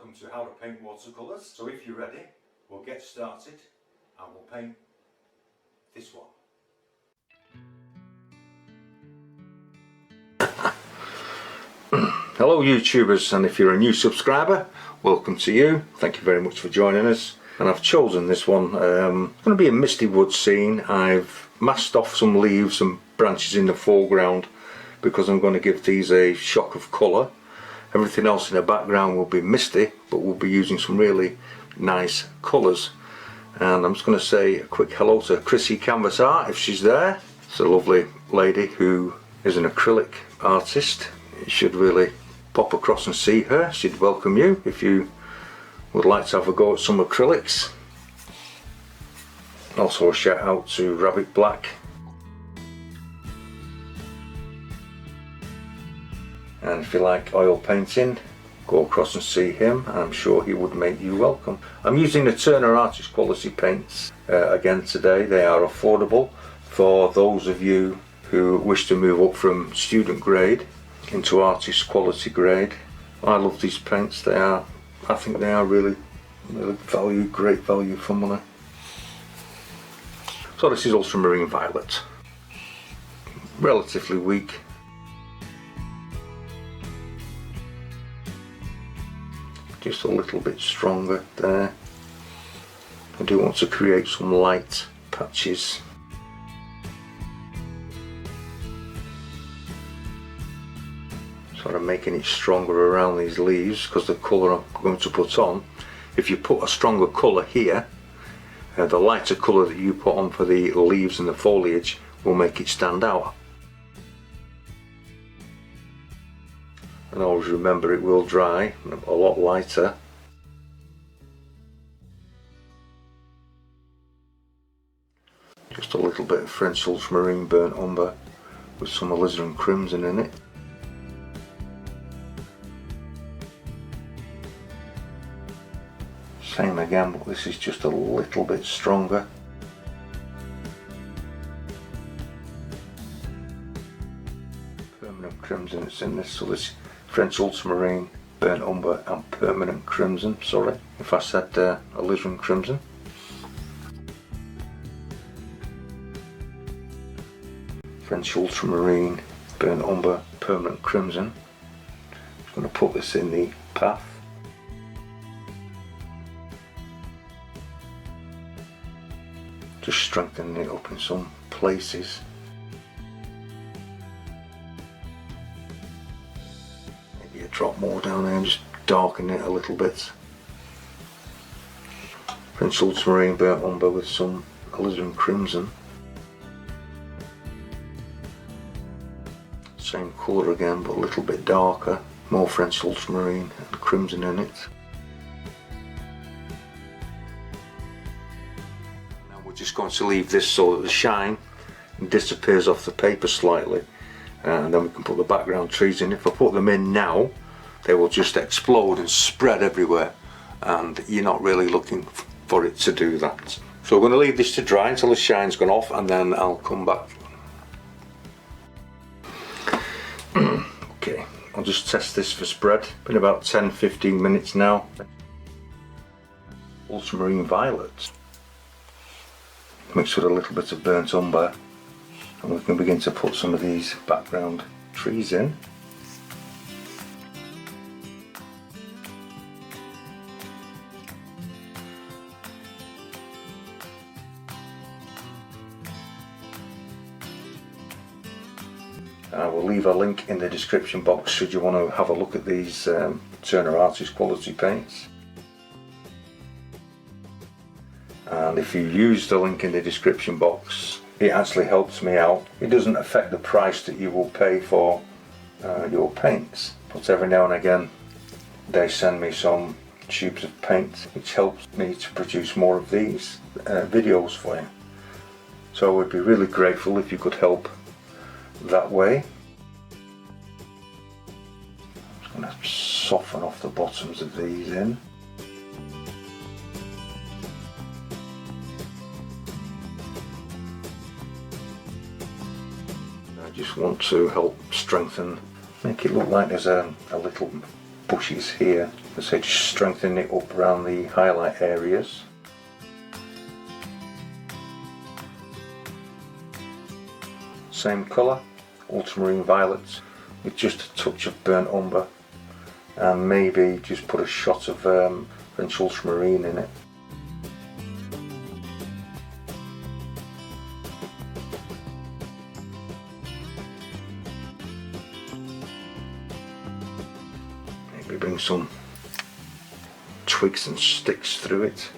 welcome to How to Paint Watercolours. So if you're ready, we'll get started and we'll paint this one. Hello YouTubers, and if you're a new subscriber, welcome to you. Thank you very much for joining us. And I've chosen this one. It's going to be a misty wood scene. I've masked off some leaves and branches in the foreground because I'm going to give these a shock of colour. Everything else in the background will be misty, but we'll be using some really nice colours. And I'm just going to say a quick hello to Chrissy Canvas Art if she's there. It's a lovely lady who is an acrylic artist. You should really pop across and see her. She'd welcome you if you would like to have a go at some acrylics. Also a shout out to Rabbit Black. And if you like oil painting, go across and see him. I'm sure he would make you welcome. I'm using the Turner Artist quality paints again today. They are affordable for those of you who wish to move up from student grade into artist quality grade. I love these paints. I think they are really great value for money. So this is ultramarine violet. Relatively weak. Just a little bit stronger there. I do want to create some light patches. Sort of making it stronger around these leaves because the colour I'm going to put on, if you put a stronger colour here, the lighter colour that you put on for the leaves and the foliage will make it stand out. And always remember it will dry a lot lighter. Just a little bit of French ultramarine burnt umber with some alizarin crimson in it. Same again, but this is just a little bit stronger. Permanent crimson that's in this, so this French ultramarine, burnt umber and permanent crimson. Sorry if I said alizarin crimson. French ultramarine, burnt umber, permanent crimson. I'm going to put this in the path. Just strengthening it up in some places. Maybe a drop more down there and just darken it a little bit. French ultramarine burnt umber with some alizarin crimson. Same colour again, but a little bit darker. More French ultramarine and crimson in it. Just going to leave this so that the shine disappears off the paper slightly, and then we can put the background trees in. If I put them in now, they will just explode and spread everywhere, and you're not really looking for it to do that. So we're going to leave this to dry until the shine's gone off, and then I'll come back. Okay, I'll just test this for spread. Been about 10-15 minutes now. Ultramarine violet mixed with a little bit of burnt umber, and we can begin to put some of these background trees in. I will leave a link in the description box should you want to have a look at these Turner Artist quality paints. And if you use the link in the description box, it actually helps me out. It doesn't affect the price that you will pay for your paints, but every now and again they send me some tubes of paint, which helps me to produce more of these videos for you. So I would be really grateful if you could help that way. I'm just going to soften off the bottoms of these in. I just want to help strengthen, make it look like there's a little bushes here. So just strengthening it up around the highlight areas. Same colour, ultramarine violet, with just a touch of burnt umber, and maybe just put a shot of French ultramarine in it. Maybe bring some twigs and sticks through it.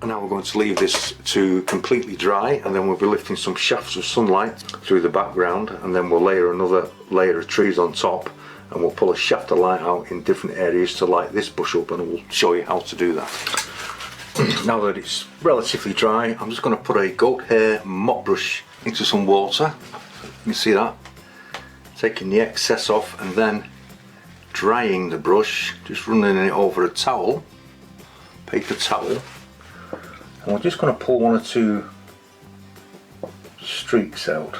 And now we're going to leave this to completely dry, and then we'll be lifting some shafts of sunlight through the background, and then we'll layer another layer of trees on top, and we'll pull a shaft of light out in different areas to light this bush up, and we'll show you how to do that. Now that it's relatively dry, I'm just going to put a goat hair mop brush into some water. You can see that. Taking the excess off and then drying the brush, just running it over a towel, paper towel. And we're just going to pull one or two streaks out.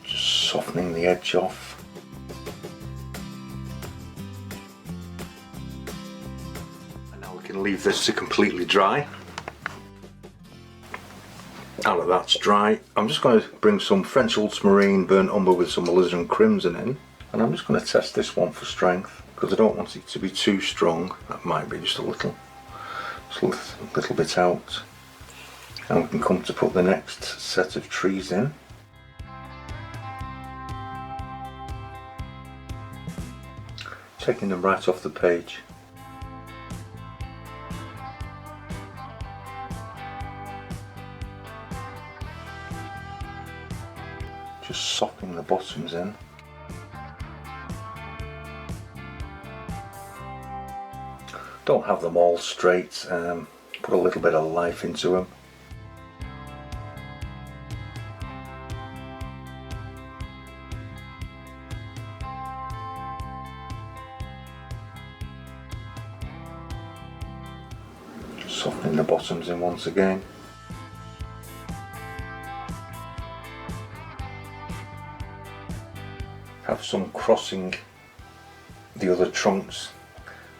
Just softening the edge off. Leave this to completely dry. Now that that's dry, I'm just going to bring some French ultramarine burnt umber with some alizarin crimson in, and I'm just going to test this one for strength, because I don't want it to be too strong. That might be just a little bit out, and we can come to put the next set of trees in. Taking them right off the page. Just softening the bottoms in. Don't have them all straight, put a little bit of life into them. Just softening the bottoms in once again. Have some crossing the other trunks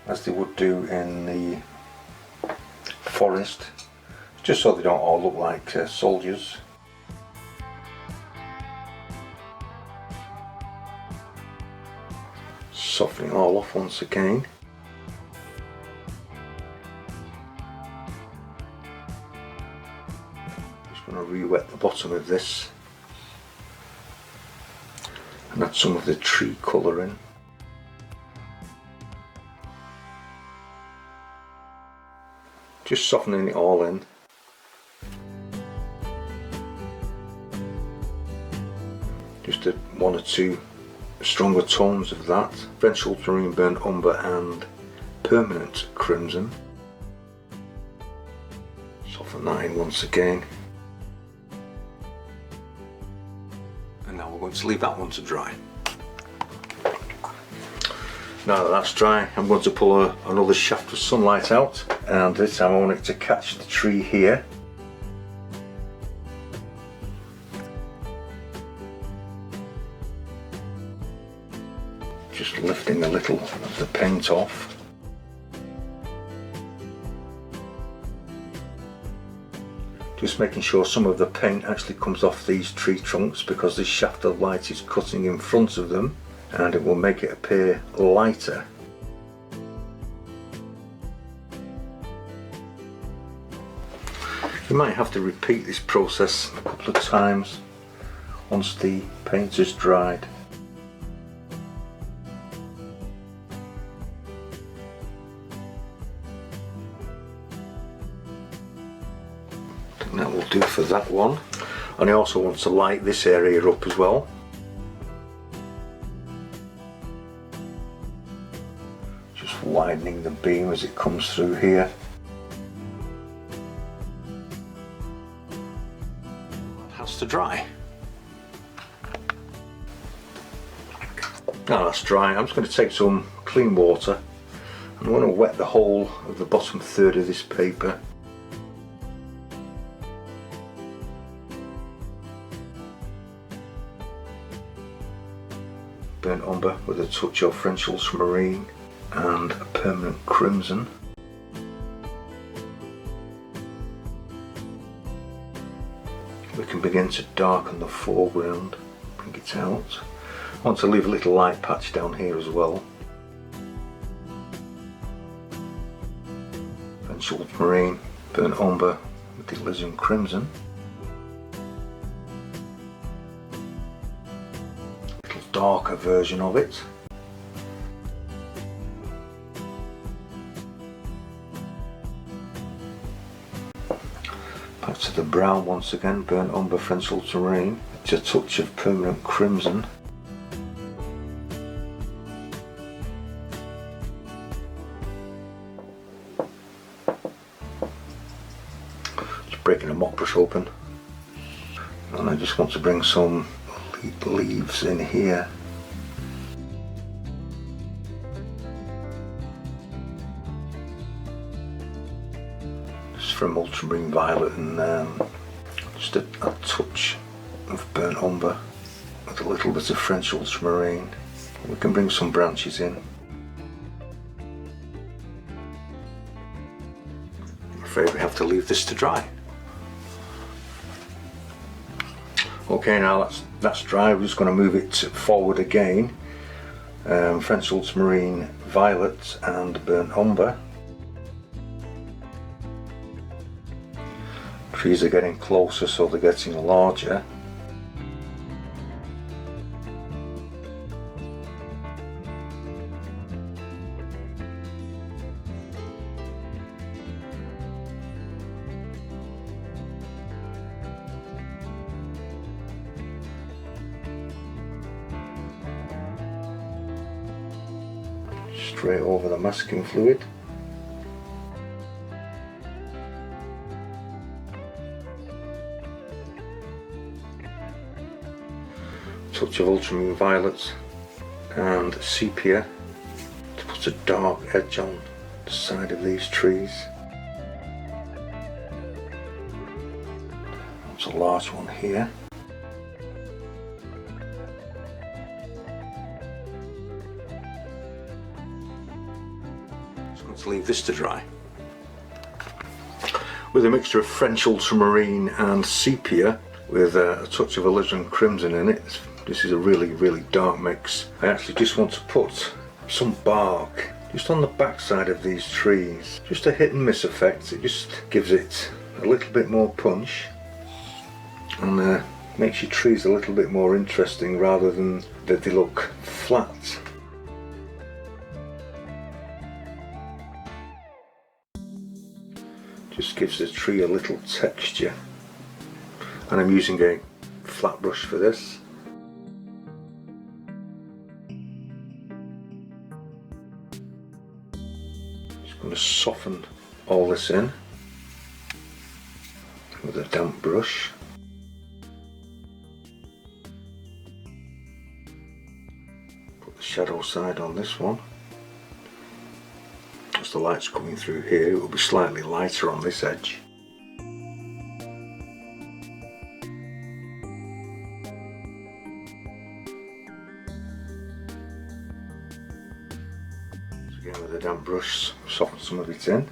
as they would do in the forest, just so they don't all look like soldiers. Softening all off once again. Just going to re-wet the bottom of this and add some of the tree colour in. Just softening it all in. Just one or two stronger tones of that. French ultramarine burnt umber and permanent crimson. Soften that in once again. And now we're going to leave that one to dry. Now that that's dry, I'm going to pull another shaft of sunlight out, and this time I want it to catch the tree here. Just lifting a little of the paint off. Just making sure some of the paint actually comes off these tree trunks, because this shaft of light is cutting in front of them, and it will make it appear lighter. You might have to repeat this process a couple of times once the paint is dried. I think that will do for that one. And I also want to light this area up as well. Just widening the beam as it comes through here. has to dry. Now that's dry, I'm just going to take some clean water and I want to wet the whole of the bottom third of this paper. Burnt umber with a touch of French ultramarine and a permanent crimson. We can begin to darken the foreground, bring it out. I want to leave a little light patch down here as well. French ultramarine, burnt umber with the alizarin crimson. A little darker version of it. Back to the brown once again, burnt umber, French ultramarine, with a touch of permanent crimson. Breaking a mop brush open, and I just want to bring some leaves in here. Just from ultramarine violet and just a touch of burnt umber with a little bit of French ultramarine. We can bring some branches in. I'm afraid we have to leave this to dry. Okay, now that's dry. We're just going to move it forward again. French ultramarine violet and burnt umber. Trees are getting closer, so they're getting larger. Straight over the masking fluid. Touch of ultramarine violet and sepia to put a dark edge on the side of these trees. That's a large one here. Let's leave this to dry. With a mixture of French ultramarine and sepia with a touch of alizarin crimson in it. This is a really dark mix. I actually just want to put some bark just on the back side of these trees. Just a hit and miss effect. It just gives it a little bit more punch and makes your trees a little bit more interesting rather than that they look flat. Just gives the tree a little texture, and I'm using a flat brush for this. Just going to soften all this in with a damp brush. Put the shadow side on this one. As the light's coming through here, it will be slightly lighter on this edge. So again with a damp brush, soften some of it in.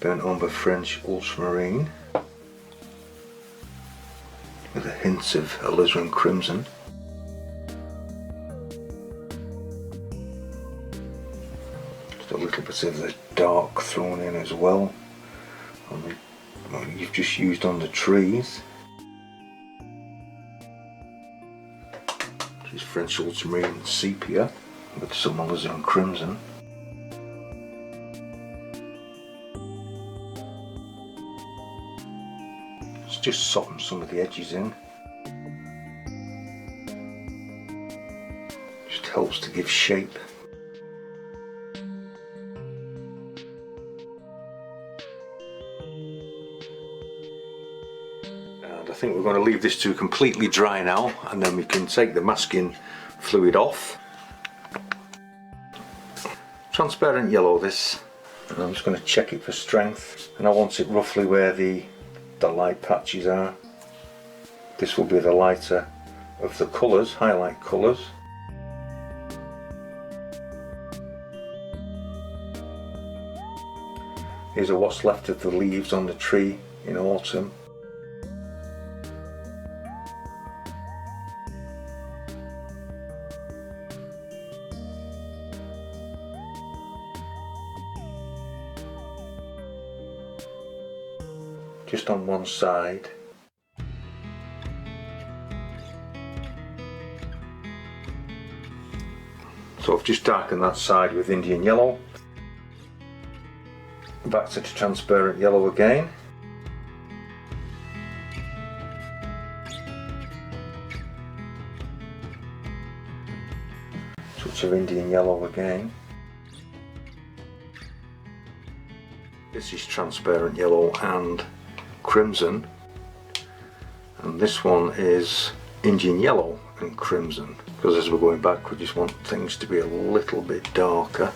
Burnt umber, French ultramarine with a hint of alizarin crimson. A little bit of the dark thrown in as well on what you've just used on the trees. This is French ultramarine sepia with some alizarin crimson. Let's just soften some of the edges in. Just helps to give shape. I think we're going to leave this to completely dry now, and then we can take the masking fluid off. Transparent yellow this, and I'm just going to check it for strength, and I want it roughly where the light patches are. This will be the lighter of the colours, highlight colours. These are what's left of the leaves on the tree in autumn. Just on one side. So I've just darkened that side with Indian yellow. Back to the transparent yellow again. Touch of Indian yellow again. This is transparent yellow and crimson, and this one is Indian yellow and crimson, because as we're going back we just want things to be a little bit darker.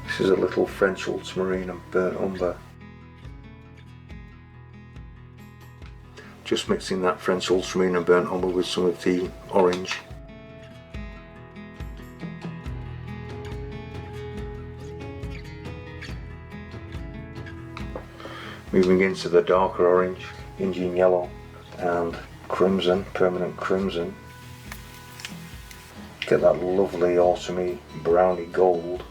This is a little French ultramarine and burnt umber. Just mixing that French ultramarine and burnt umber with some of the orange. Moving into the darker orange, Indian yellow and crimson, permanent crimson. Get that lovely autumny browny gold.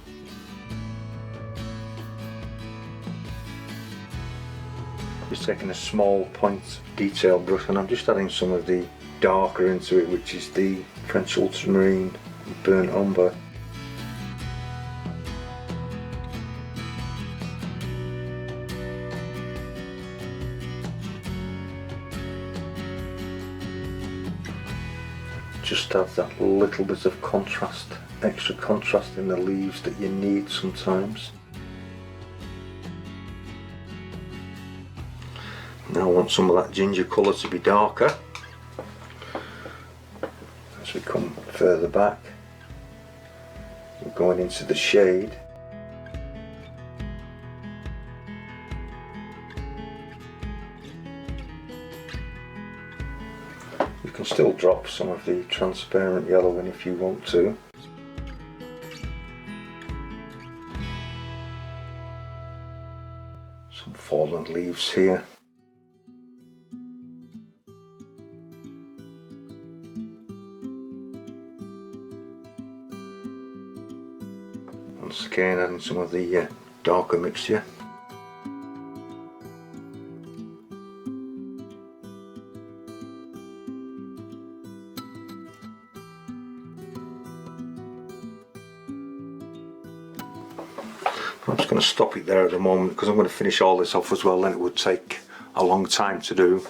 Just taking a small point detail brush, and I'm just adding some of the darker into it, which is the French ultramarine burnt umber. Just have that little bit of contrast, extra contrast in the leaves that you need sometimes. Now I want some of that ginger colour to be darker. As we come further back, we're going into the shade. You can still drop some of the transparent yellow in if you want to. Some fallen leaves here. Once again adding some of the darker mixture. I'm just going to stop it there at the moment because I'm going to finish all this off as well, and it would take a long time to do.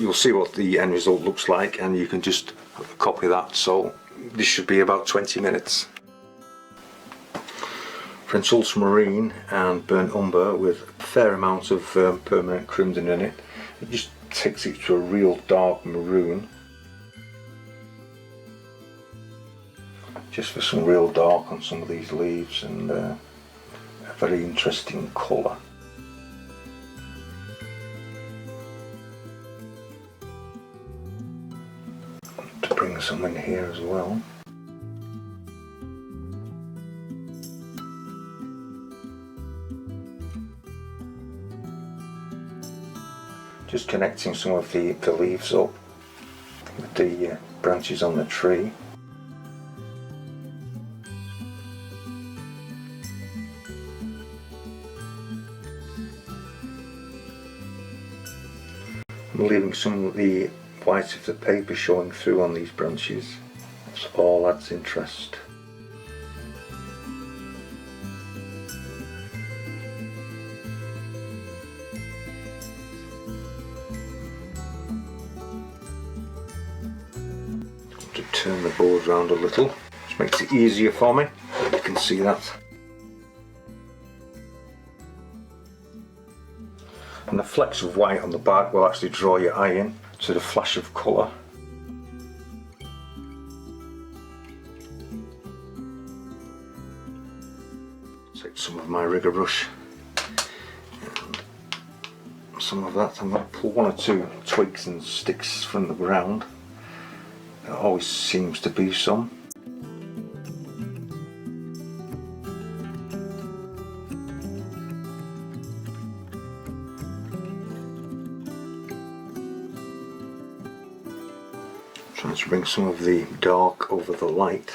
You'll see what the end result looks like and you can just copy that, so this should be about 20 minutes. French ultramarine and burnt umber with a fair amount of permanent crimson in it. It just takes it to a real dark maroon. Just for some real dark on some of these leaves, and a very interesting colour. To bring some in here as well. Just connecting some of the leaves up with the branches on the tree. I'm leaving some of the white of the paper showing through on these branches. This all adds interest. To turn the board around a little, which makes it easier for me. You can see that. And the flecks of white on the back will actually draw your eye in to the flash of colour. Take some of my rigger brush and some of that. I'm going to pull one or two twigs and sticks from the ground. There always seems to be some. Trying to bring some of the dark over the light.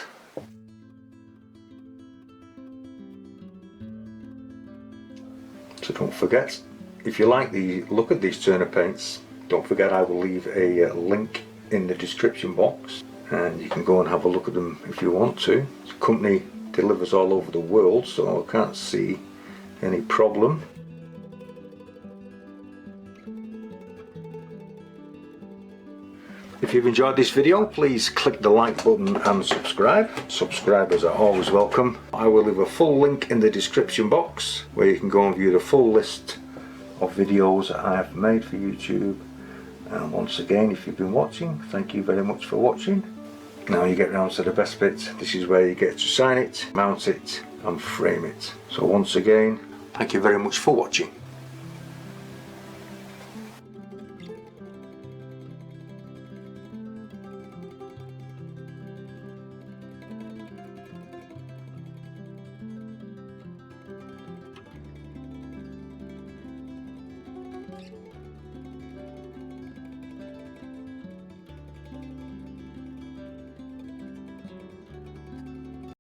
So don't forget, if you like the look of these Turner paints, don't forget I will leave a link in the description box and you can go and have a look at them if you want to. The company delivers all over the world, so I can't see any problem. If you've enjoyed this video, please click the like button and subscribe. Subscribers are always welcome. I will leave a full link in the description box where you can go and view the full list of videos that I have made for YouTube. And once again, if you've been watching, thank you very much for watching. Now you get round to the best bit. This is where you get to sign it, mount it and frame it. So once again, thank you very much for watching.